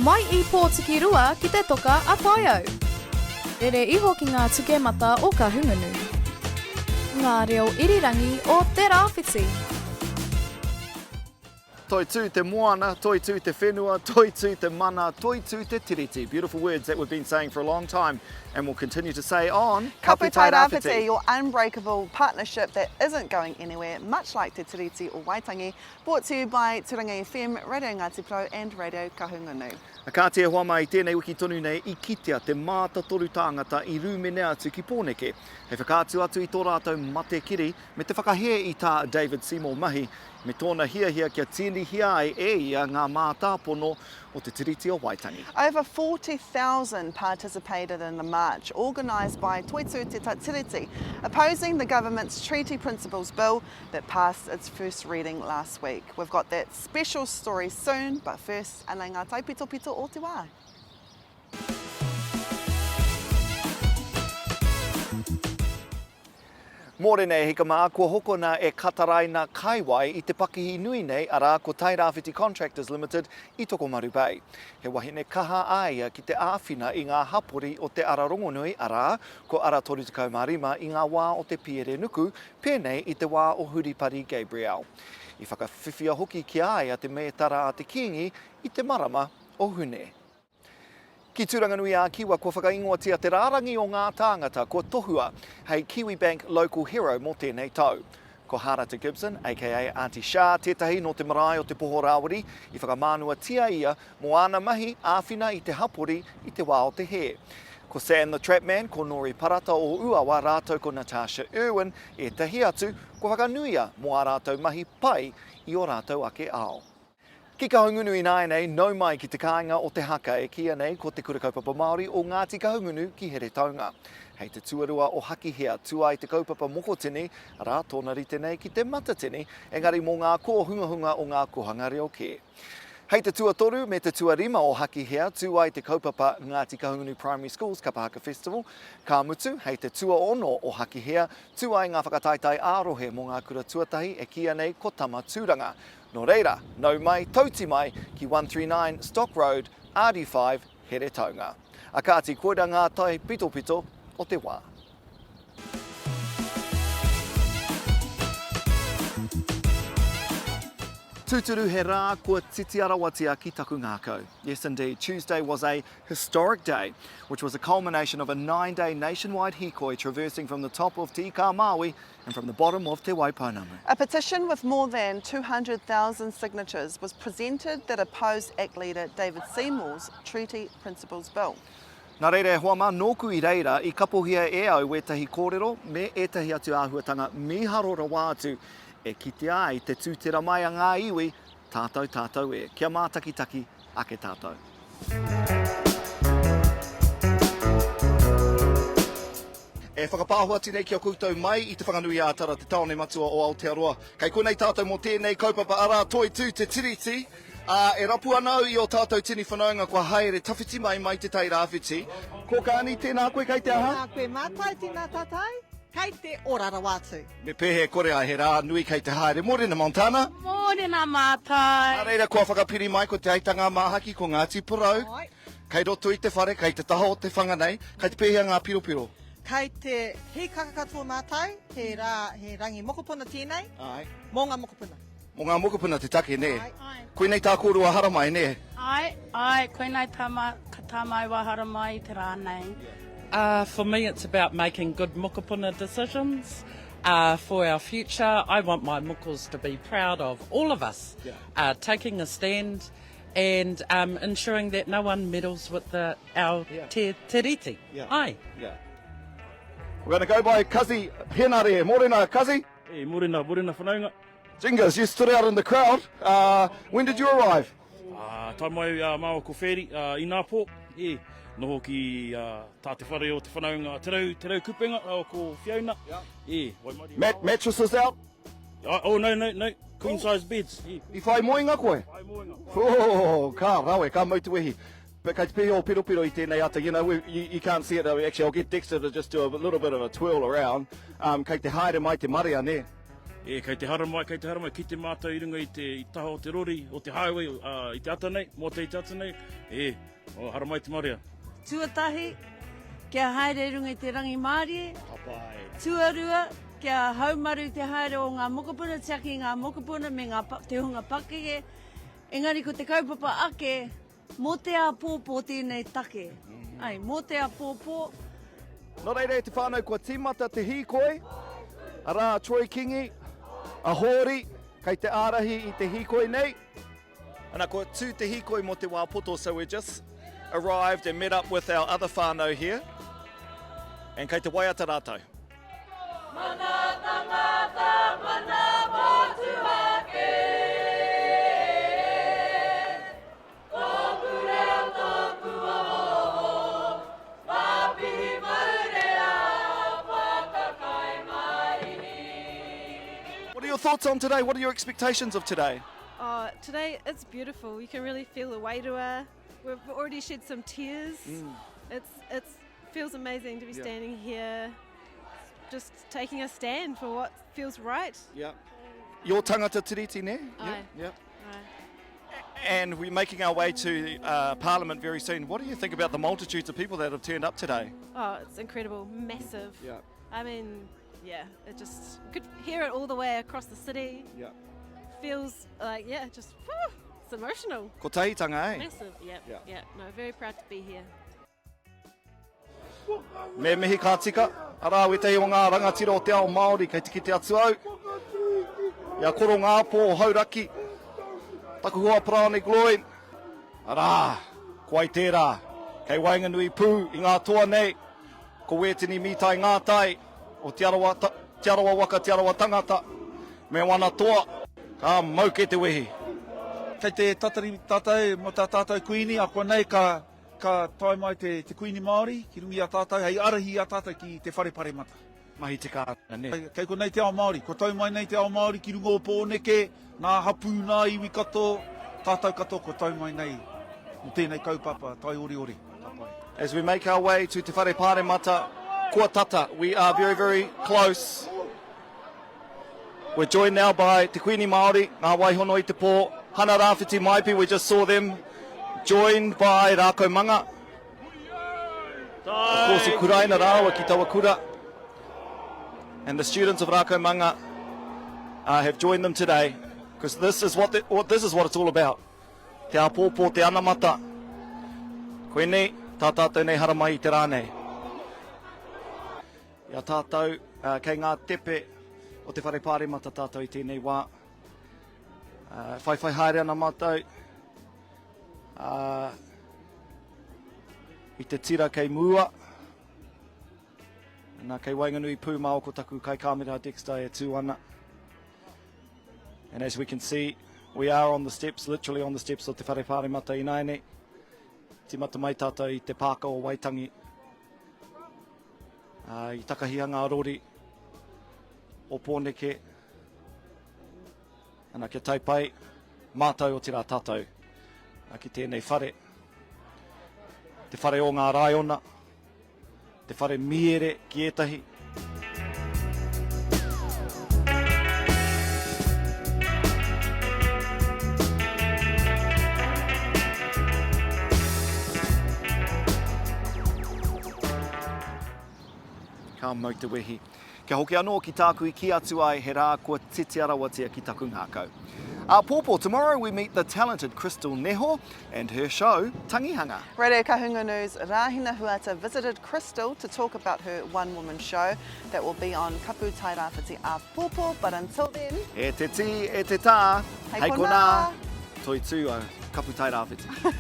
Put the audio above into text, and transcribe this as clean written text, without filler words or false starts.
Mai I pōtiki rua ki te toka a Taiau. Rere iho ki ngā tukemata o ka hungunu. Ngā reo irirangi o Tiriti. Toitu te moana, toitu te whenua, toitu te mana, toitu te tiriti. Beautiful words that we've been saying for a long time and will continue to say on Kapu Tairawhiti, your unbreakable partnership that isn't going anywhere, much like Te Tiriti or Waitangi, brought to you by Turanga FM, Radio Ngāti Pro and Radio Kahungunu. A kātea hoa mai tēnei wiki tonu nei I kitea te māta toru tāngata I rūmene atu ki Pōneke. Hei whakātu atu I tō rātou mate kiri me te whakahea I tā David Seymour Mahi me tōna hia kia tini hia ai ia ngā mātāpono o te Tiriti o Waitangi. Over 40,000 participated in the march, organised by Toitu te Tiriti, opposing the government's Treaty Principles Bill that passed its first reading last week. We've got that special story soon, but first, anei ngā taipitopito o te wā. Mōre nei hika mā, kua hokona e kataraina kaiwai I te pakihi nui nei ara ko Tairawhiti Contractors Limited I Tokomaru Bay. He wahine kaha aia ki te āwhina I ngā hapori o te ara rongonui ara ko ara 35 I ngā wā o te Piere Nuku, pēnei I te wā o Huripari Gabriel. I whakawhiwhia hoki ki aia te meetara a te kingi I te marama o Hune. Ki Turanganui a Kiwa, kua whakaingoatia te rārangi o ngā tāngata, kua tohua hei Kiwi Bank Local Hero mō tēnei tau. Ko Harata Gibson, aka Auntie Shah, tētahi no te marae o te poho Rawiri, I whakamānua tia ia mō ana mahi āwhina I te hapori I te wā o te he. Ko Sam the Trapman, ko Nori Parata o Uawa rātou ko Natasha Irwin, e tahi atu, ko whakanuia mō a rātou mahi pai I o rātou ake ao. Ki kahungunu I nāi nei, nau mai ki te kāinga o te haka e kia nei ko te kurakaupapa Māori o Ngāti Kahungunu ki here taunga. Hei te tuarua o haki hea, tua I te kaupapa mokotini, rā tōna rite nei ki te matatini, engari mō ngā kō hunga o ngā kohanga reo ke. Hei te tuatoru me te tuarima o haki hea, tua I te kaupapa Ngāti Kahungunu Primary Schools Kapahaka Festival, ka mutu, hei te tua ono o haki hea, tua I ngā whakataitai ārohe mō ngā kura tuatahi e kia nei ko tama tūranga. Nō reira, nau mai, tauti mai ki 139 Stock Road, RD5, here taunga. A kāti koera ngā tai pito o te wā. Tūturu he rā kua titi arawatia ki taku ngākau. Yes indeed, Tuesday was a historic day, which was a culmination of a 9-day nationwide Hīkoi traversing from the top of Te Ika Māui and from the bottom of Te Waipounamu. A petition with more than 200,000 signatures was presented that opposed ACT leader David Seymour's Treaty Principles Bill. Nā reira e hoa mā, nōku I reira I kapohia e au wetahi kōrero me etahi atu āhuatanga miharora wātu e kite ai te tūtera mai a ngā iwi, tātou e. Kia mātakitaki ake tātou. E whakapāhua tinei kia koutou mai I te whanganui a tara te taone matua o Aotearoa. Kei konei tātou mō tēnei kaupapa ara Toitu te Tiriti. E rapu anau I o tātou tini whanaunga kua haere tawhiti mai te Tairawhiti. Ko kāni tēnā koe kei te aha? Nā koe Matai tīnā tātai, kei te orara wātu. Me pehe kore a he rā nui kei te haere. Mōrena Montana. Mōrena Matai. Nā reira kua whakapiri mai ko te aitanga māhaki ko Ngāti Porou. Oi. Kei roto I te whare, kei te taha o te whanganei, kei te pehea ngā piropiro. Kei te hīkaka katoa Matai, he rangi mokopuna tēnei, Ai. mō ngā mokopuna. Mō ngā mokopuna te take, ne? Ai. Koe nei tā kōrua haramai, ne? Ai, koe nei tā mai wahara mai te rānei. For me, it's about making good mokopuna decisions for our future. I want my mokos to be proud of all of us taking a stand and ensuring that no one meddles with our te tiriti. Yeah. Ai. Yeah. We're going to go by Kazi Henare. Mōrena, Kazi. Hey, mōrena whanaunga. Jingers, you stood out in the crowd. When did you arrive? Tai mai māua ko Wheri, I Nāpō. Noho ki tā te whare o te whanaunga te rau kupenga o ko Fiona. Mattresses out? Oh, no. Queen size beds. I whai moinga koe? Ai moenga. Oh, ka rawe, ka mautuehi. But kei te pehe o piropiro I tēnei ata, you can't see it though. Actually, I'll get Dexter to just do a little bit of a twirl around. Kei te haere mai te maria, ne? Kei te haramai, ki te mātou i runga i taha o te rori, o te highway, i te ata nei, mō te ata nei. O haramai te maria. Tuatahi, kia haere runga i te rangi Māori. Papai. Tuarua, kia haumaru te haere o ngā mokopuna, tiaki ngā mokopuna me te hunga pakeke. Engari ko te kaupapa ake, mō te a pōpō tēnei take. Ai, mō te a pōpō. Nō reire te whānau kua tīmata te Hīkoi, a rā Troy Kingi, a hōri, kei te ārahi i te Hikoi nei. Ana kua tū te Hikoi mo te wāpoto, so we just arrived and met up with our other whānau here. And kei te waiata rātou. Mana tangata, mana motu ake. Tōku reo, tōku oho, mapihi maurea, whakakai marihi. What are your thoughts on today? What are your expectations of today? Today it's beautiful. You can really feel the wairua. We've already shed some tears. It feels amazing to be standing here, just taking a stand for what feels right. Yeah. Your tangata tiriti ne? Aye. Yeah. Aye. And we're making our way to Parliament very soon. What do you think about the multitudes of people that have turned up today? Oh, it's incredible, massive. Yeah. I mean, yeah, it just, you could hear it all the way across the city. Yeah. Feels like, yeah, just, whew, it's emotional. Ko tahitanga, eh? Massive, yeah. No, very proud to be here. Me mihi ka tika, ara we te o ngā rangatira o te ao Māori kei tiki te atu au. Ia koro ngā pō o hauraki, taku hoa prāne gloin. Ara, koai tērā, kei wainganui pū i ngā toa nei, ko wetini mitai ngā tai, o te arawa waka, te arawa tangata, me wana toa, ka mau ke te wehi. Kei te tatari tātou mo tā tātou kuini, a koe nei ka tae mai te kuini Māori, ki rungi a tātou, hei arahi a tātou ki te wharepare mata. Mahi te kāna ne. Kei ko nei te ao Māori, ko tau mai nei te ao Māori, ki rungo o pōneke, nā hapu, nā iwi kato, tātou kato, ko tau mai nei, mo tēnei kaupapa, tai ori ori. As we make our way to Te Wharepare Mata, Kua Tata, we are very, very close. We're joined now by Te Kuini Māori, ngā waihono i te pō, Hana Rāwhiti Maipi, we just saw them, joined by Rākau Manga. Of course, i Kuraina Rāua ki Tawakura. And the students of Rākau Manga have joined them today, because this is what it's all about. Te apōpō, te anamata. Koe nei, tā tātou nei haramai i te rānei. Ia tātou, kei ngā tepe o te wharepare mata tātou i tēnei wā. Whai haere ana mātou. I te tira kei mua. Nā kei wainganui pū mao ko taku kai kāmera Dexter e tū ana. And as we can see, we are on the steps, literally on the steps of te wharepare mata i naene. Ti mata mai tātou i te pāka o Waitangi. I takahia ngā rori o pōneke. Ana kia taupai, mātou o tira tātou. Ki tēnei whare. Te whare o ngā raiona. Te whare miere ki etahi. Ka mau te wehi. Kia hoki anō ki tāku I ki atu ai he rā kua titi arawatia ki taku ngākau. Pōpō, tomorrow we meet the talented Crystal Neho and her show, Tangihanga. Radio Kahunga News Rahina Huata visited Crystal to talk about her one-woman show that will be on Kapu Tairawhiti Pōpō, but until then... E te ti, e te tā, Hei hei kona. kona, Toitu, Kapu Tairawhiti.